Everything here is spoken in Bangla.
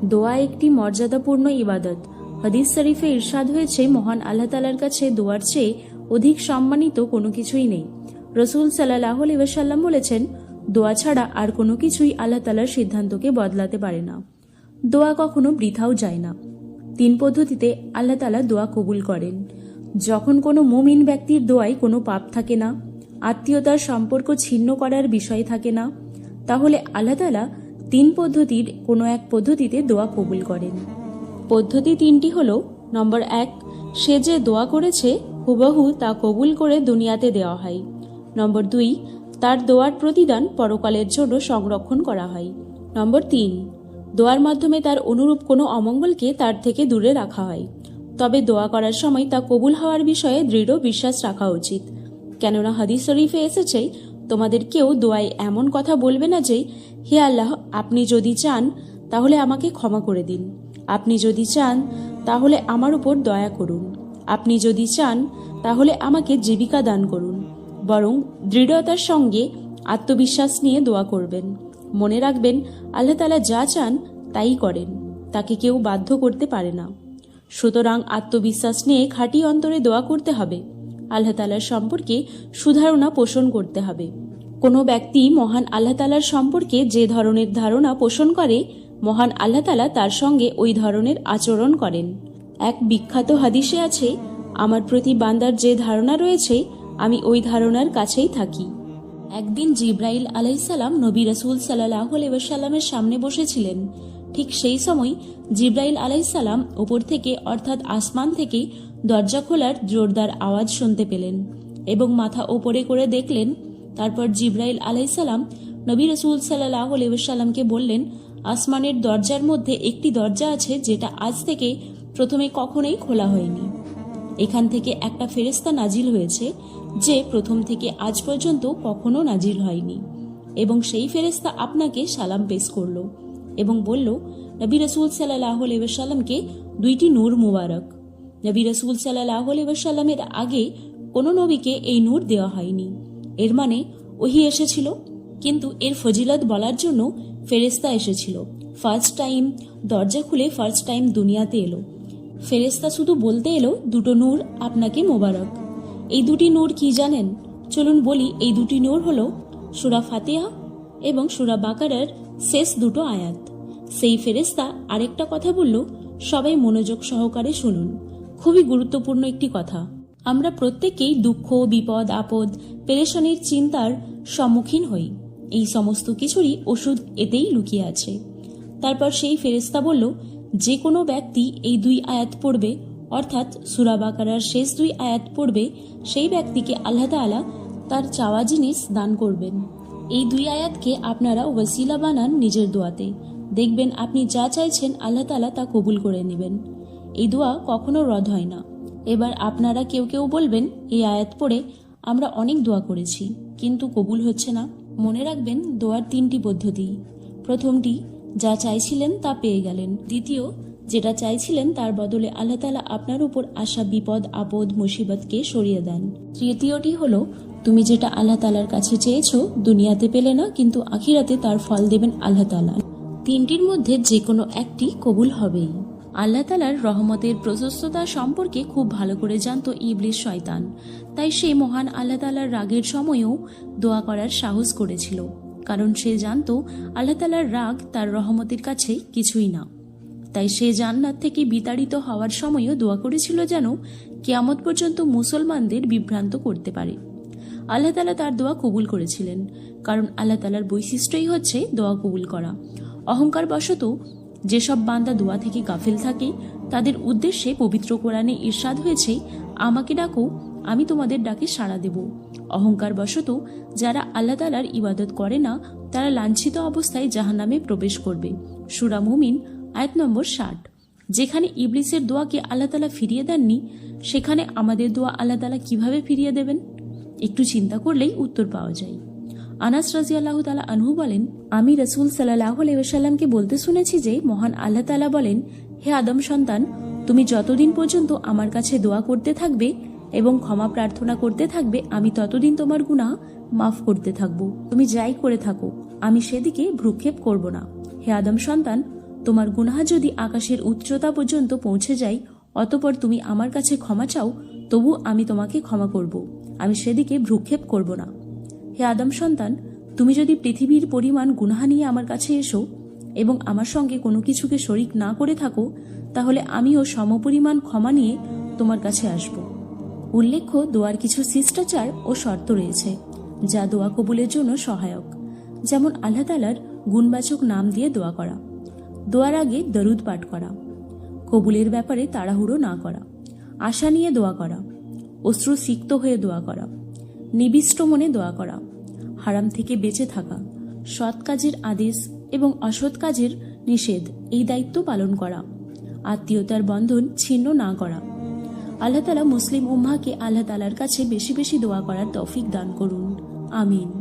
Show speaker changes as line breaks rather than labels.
দোয়া একটি মর্যাদাপূর্ণ ইবাদত। হাদিস শরীফে ইরশাদ হয়েছে, মহান আল্লাহ তাআলার কাছে দোয়ার চেয়ে অধিক সম্মানিত কোনো কিছুই নেই। রাসূল সাল্লাল্লাহু আলাইহি ওয়াসাল্লাম বলেছেন, দোয়া ছাড়া আর কোনো কিছুই আল্লাহ তাআলার সিদ্ধান্তকে বদলাতে পারে না। দোয়া কখনো বৃথাও যায় না। 3 পদ্ধতিতে আল্লাহ তাআলা দোয়া কবুল করেন। যখন কোনো মুমিন ব্যক্তির দোয়ায় কোনো পাপ থাকে না, আত্মীয়তার সম্পর্ক ছিন্ন করার বিষয় থাকে না, তাহলে আল্লাহ তাআলা 3 পদ্ধতির কোনো এক পদ্ধতিতে দোয়া কবুল করেন। পদ্ধতি 3টি হল, নম্বর 1, সে যে দোয়া করেছে হুবহু তা কবুল করে দুনিয়াতে দেওয়া হয়। নম্বর 2, তার দোয়ার প্রতিদান পরকালের জন্য সংরক্ষণ করা হয়। নম্বর 3, দোয়ার মাধ্যমে তার অনুরূপ কোনো অমঙ্গলকে তার থেকে দূরে রাখা হয়। তবে দোয়া করার সময় তা কবুল হওয়ার বিষয়ে দৃঢ় বিশ্বাস রাখা উচিত। কেননা হাদিস শরীফে এসেছে, তোমাদের কেউ দোয়ায় এমন কথা বলবে না যে, হে আল্লাহ, আপনি যদি চান তাহলে আমাকে ক্ষমা করে দিন, আপনি যদি চান তাহলে আমার উপর দয়া করুন, আপনি যদি চান তাহলে আমাকে জীবিকা দান করুন। বরং দৃঢ়তার সঙ্গে আত্মবিশ্বাস নিয়ে দোয়া করবেন। মনে রাখবেন, আল্লাহ তাআলা যা চান তাই করেন, তাকে কেউ বাধ্য করতে পারে না। সুতরাং আত্মবিশ্বাস নিয়ে খাঁটি অন্তরে দোয়া করতে হবে। আল্লাহ তাআলার সম্পর্কে সুধারণা পোষণ করতে হবে। কোনো ব্যক্তি মহান আল্লাহ তাআলার সম্পর্কে যে ধরনের ধারণা পোষণ করে, মহান আল্লাহ তাআলা তার সঙ্গে ওই ধরনের আচরণ করেন। এক বিখ্যাত হাদিসে আছে, আমার প্রতি বান্দার যে ধারণা রয়েছে আমি ওই ধারণার কাছেই থাকি। একদিন জিব্রাইল আলাইহিসসালাম নবী রাসূল সাল্লাল্লাহু আলাইহি ওয়াসাল্লামের সামনে বসেছিলেন। ঠিক সেই সময় জিব্রাইল আলাইহিসসালাম উপর থেকে অর্থাৎ আসমান থেকে দরজা খোলার জোরদার আওয়াজ শুনতে পেলেন এবং মাথা ওপরে করে দেখলেন। তারপর জিব্রাইল আলাইহিসসালাম নবী রাসূল সাল্লাল্লাহু আলাইহি ওয়াসাল্লামকে বললেন, আসমানের দরজার মধ্যে একটি দরজা আছে যেটা আজ থেকে প্রথমে কখনোই খোলা হয়নি। এখান থেকে একটা ফেরেশতা নাজিল হয়েছে যে প্রথম থেকে আজ পর্যন্ত কখনো নাজিল হয়নি, এবং সেই ফেরেশতা আপনাকে সালাম পেশ করল এবং বলল, নবী রাসূল সাল্লাল্লাহু আলাইহি ওয়াসাল্লামকে 2টি নূর মুবারক। নবী রাসূল সাল্লাল্লাহু আলাইহি ওয়াসাল্লামের আগে কোনো নবীকে এই নূর দেওয়া হয়নি। এর মানে ওহী এসেছিল, কিন্তু এর ফজিলত বলার জন্য ফেরেশতা এসেছিল। ফার্স্ট টাইম দরজা খুলে ফার্স্ট টাইম দুনিয়াতে এলো। ফেরেশতা শুধু বলতে এলো, 2টো নূর আপনাকে মোবারক। এই 2টি নূর কি জানেন? চলুন বলি। এই 2টি নূর হলো সূরা ফাতিহা এবং সূরা বাকারার শেষ 2টো আয়াত। সেই ফেরেশতা আরেকটা কথা বলল, সবাই মনোযোগ সহকারে শুনুন, খুবই গুরুত্বপূর্ণ একটি কথা। আমরা প্রত্যেকেই দুঃখ, বিপদ, আপদ, পেরেশানির চিন্তার সম্মুখীন হই। এই সমস্ত কিছুরই ওষুধ এতেই লুকিয়ে আছে। তারপর সেই ফেরেশতা বলল, যে কোনো ব্যক্তি এই 2 আয়াত পড়বে, অর্থাৎ সূরা বাকারার শেষ 2 আয়াত পড়বে, সেই ব্যক্তিকে আল্লাহ তাআলা তার চাওয়া জিনিস দান করবেন। এই 2 আয়াতকে আপনারা ওয়াসিলা বানান নিজের দোয়াতে। দেখবেন আপনি যা চাইছেন আল্লাহ তাআলা তা কবুল করে নেবেন। এই দোয়া কখনো রদ হয় না। এবার আপনারা কেউ কেউ বলবেন, এই আয়াত পড়ে আমরা অনেক দোয়া করেছি কিন্তু কবুল হচ্ছে না। মনে রাখবেন, দোয়ার 3টি পদ্ধতি। প্রথমটি, যা চাইছিলেন তা পেয়ে গেলেন। দ্বিতীয়, যেটা চাইছিলেন তার বদলে আল্লাহ তাআলা আপনার উপর আসা বিপদ, আপদ, মুসিবতকে সরিয়ে দেন। তৃতীয়টি হলো, তুমি যেটা আল্লাহ তাআলার কাছে চেয়েছো দুনিয়াতে পেলে না, কিন্তু আখিরাতে তার ফল দেবেন আল্লাহ তাআলা। 3টির মধ্যে যে কোনো একটি কবুল হবেই। আল্লাহ তাআলার রহমতের প্রশস্ততা সম্পর্কে খুব ভালো করে জানতো ইবলিস শয়তান। তাই সে মহান আল্লাহ তাআলার রাগের সময়েও দোয়া করার সাহস করেছিল, কারণ সে জানতো আল্লাহ তাআলার রাগ তার রহমতের কাছে কিছুই না। তাই সে জান্নাত থেকে বিতাড়িত হওয়ার সময়ও দোয়া করেছিল যেন কিয়ামত পর্যন্ত মুসলমানদের বিভ্রান্ত করতে পারে। আল্লাহ তাআলা তার দোয়া কবুল করেছিলেন, কারণ আল্লাহ তাআলার বৈশিষ্ট্যই হচ্ছে দোয়া কবুল করা। অহংকার বশত যেসব বান্দা দোয়া থেকে গাফিল থাকে তাদের উদ্দেশ্যে পবিত্র কোরআনে ইরশাদ হয়েছে, আমাকে ডাকো, আমি তোমাদের ডাকে সাড়া দেব। অহংকার বশত যারা আল্লাহ তাআলার ইবাদত করে না তারা লাঞ্ছিত অবস্থায় জাহান্নামে প্রবেশ করবে। সূরা মুমিন আয়াত নম্বর 60। যেখানে ইবলিসের দোয়াকে আল্লাহ তাআলা ফিরিয়ে দেননি, সেখানে আমাদের দোয়া আল্লাহ তাআলা কিভাবে ফিরিয়ে দেবেন? একটু চিন্তা করলেই উত্তর পাওয়া যায়। আনাস রাদিয়াল্লাহু তাআলা আনহু বলেন, আমি রাসূল সাল্লাল্লাহু আলাইহি ওয়াসাল্লামকে বলতে শুনেছি যে, মহান আল্লাহ তাআলা বলেন, হে আদম সন্তান, তুমি যতদিন পর্যন্ত আমার কাছে দোয়া করতে থাকবে এবং ক্ষমা প্রার্থনা করতে থাকবে, আমি ততদিন তোমার গুনাহ মাফ করতে থাকবো। তুমি যাই করে থাকো, আমি সেদিকে ভ্রুক্ষেপ করব না। হে আদম সন্তান, তোমার গুনাহ যদি আকাশের উচ্চতা পর্যন্ত পৌঁছে যায়, অতঃপর তুমি আমার কাছে ক্ষমা চাও, তবু আমি তোমাকে ক্ষমা করব, আমি সেদিকে ভ্রুক্ষেপ করব না। হে আদম সন্তান, তুমি যদি পৃথিবীর পরিমাণ গুনাহ নিয়ে আমার কাছে এসো এবং আমার সঙ্গে কোনো কিছুকে শরিক না করে থাকো, তাহলে আমিও সমপরিমাণ ক্ষমা নিয়ে তোমার কাছে আসব। উল্লেখ্য, দোয়ার কিছু শিষ্টাচার ও শর্ত রয়েছে যা দোয়া কবুলের জন্য সহায়ক। যেমন আল্লাহ তাআলার গুণবাচক নাম দিয়ে দোয়া করা, দোয়ার আগে দরুদ পাঠ করা, কবুলের ব্যাপারে তাড়াহুড়ো না করা, আশা নিয়ে দোয়া করা, অশ্রু সিক্ত হয়ে দোয়া করা, নিবিষ্ট মনে দোয়া করা, হারাম থেকে বেঁচে থাকা, সৎ কাজের আদেশ এবং অসৎ কাজের নিষেধ এই দায়িত্ব পালন করা, আত্মীয়তার বন্ধন ছিন্ন না করা। আল্লাহ তাআলা মুসলিম উম্মাহকে আল্লাহ তাআলার কাছে বেশি বেশি দোয়া করার তৌফিক দান করুন। আমিন।